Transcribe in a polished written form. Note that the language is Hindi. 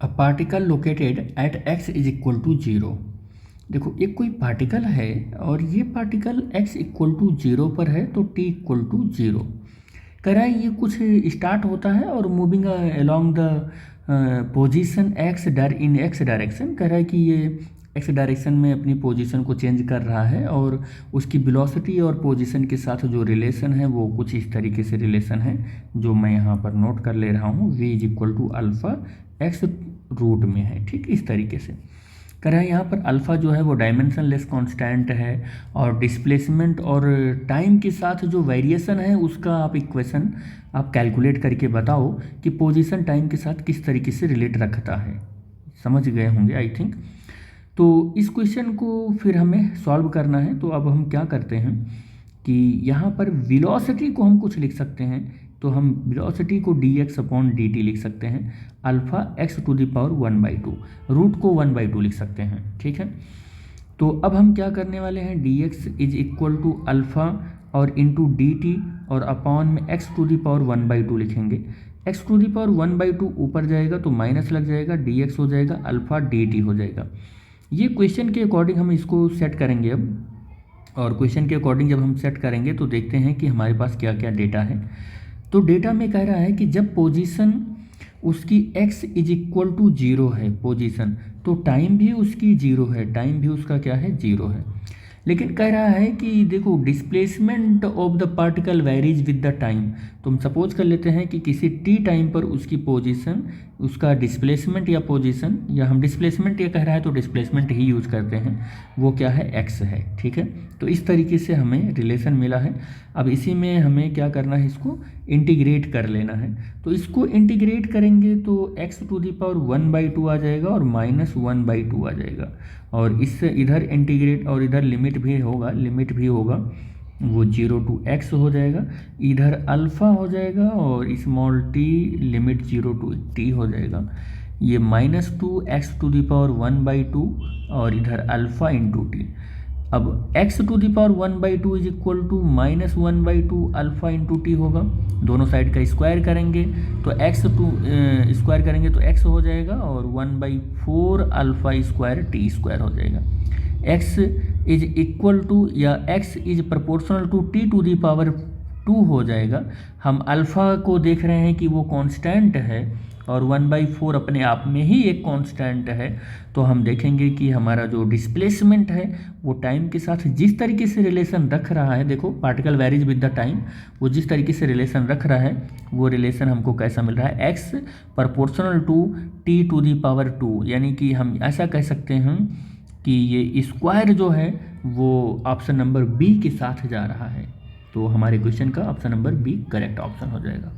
A particle located at x is equal to 0। देखो एक कोई पार्टिकल है और ये पार्टिकल x इक्वल टू 0 पर है तो t इक्वल टू 0 कह रहा है। ये कुछ स्टार्ट होता है और moving along the position x in x direction. कह रहा है कि ये x डायरेक्शन में अपनी पोजीशन को चेंज कर रहा है और उसकी वेलोसिटी और पोजीशन के साथ जो रिलेशन है वो कुछ इस तरीके से रिलेशन है जो मैं यहाँ पर नोट कर ले रहा हूँ। v is equal to alpha x root में है, ठीक इस तरीके से। कह रहा है यहाँ पर अल्फ़ा जो है वो डायमेंशनलेस कांस्टेंट है और डिस्प्लेसमेंट और टाइम के साथ जो वेरिएशन है उसका आप इक्वेशन आप कैलकुलेट करके बताओ कि पोजीशन टाइम के साथ किस तरीके से रिलेट रखता है। समझ गए होंगे आई थिंक। तो इस क्वेश्चन को फिर हमें सॉल्व करना है। तो अब हम क्या करते हैं कि यहाँ पर वेलोसिटी को हम कुछ लिख सकते हैं। तो हम वेलोसिटी को dx अपॉन dt लिख सकते हैं, alpha x to the power 1/2, root को 1/2 लिख सकते हैं, ठीक है। तो अब हम क्या करने वाले हैं, dx is equal to alpha और इंटू dt और अपॉन में x टू द पावर 1/2 लिखेंगे। x टू द पावर 1/2 ऊपर जाएगा तो माइनस लग जाएगा, dx हो जाएगा अल्फ़ा dt हो जाएगा। ये क्वेश्चन के अकॉर्डिंग हम इसको सेट करेंगे अब, और क्वेश्चन के अकॉर्डिंग जब हम सेट करेंगे तो देखते हैं कि हमारे पास क्या क्या डेटा है। तो डेटा में कह रहा है कि जब पोजीशन उसकी x इज इक्वल टू 0 है पोजीशन, तो टाइम भी उसकी 0 है, टाइम भी उसका क्या है 0 है। लेकिन कह रहा है कि देखो displacement of the particle varies with the time. तो हम सपोज कर लेते हैं कि किसी t टाइम पर उसकी पोजीशन, उसका डिस्प्लेसमेंट या पोजीशन, या हम डिस्प्लेसमेंट ये कह रहा है तो डिस्प्लेसमेंट ही यूज करते हैं, वो क्या है x है, ठीक है। तो इस तरीके से हमें रिलेशन मिला है। अब इसी में हमें क्या करना है, इसको इंटीग्रेट कर लेना है। तो इसको इंटीग्रेट करेंगे तो x टू द पावर 1/2 आ जाएगा और माइनस 1/2 आ जाएगा, और इससे इधर इंटीग्रेट और इधर लिमिट भी होगा, वो 0 टू x हो जाएगा, इधर अल्फ़ा हो जाएगा और small t limit 0 to t हो जाएगा। ये -2x टू द पावर 1/2 और इधर अल्फ़ा इंटू टी। अब x to the power 1/2 is equal to -1/2 alpha into T होगा। दोनों साइड का स्क्वायर करेंगे तो स्क्वायर करेंगे तो x हो जाएगा और 1/4 अल्फ़ा स्क्वायर टी स्क्वायर हो जाएगा। x इज इक्वल टू या x is proportional to t to the power 2 हो जाएगा। हम अल्फ़ा को देख रहे हैं कि वो कांस्टेंट है और 1/4 अपने आप में ही एक कांस्टेंट है। तो हम देखेंगे कि हमारा जो डिस्प्लेसमेंट है वो टाइम के साथ जिस तरीके से रिलेशन रख रहा है, देखो particle varies with the time, वो जिस तरीके से रिलेशन रख रहा है वो रिलेशन हमको कैसा मिल रहा है, x proportional to t to the power 2। यानी कि हम ऐसा कह सकते हैं कि ये स्क्वायर जो है वो ऑप्शन नंबर बी के साथ जा रहा है। तो हमारे क्वेश्चन का option number B correct option हो जाएगा।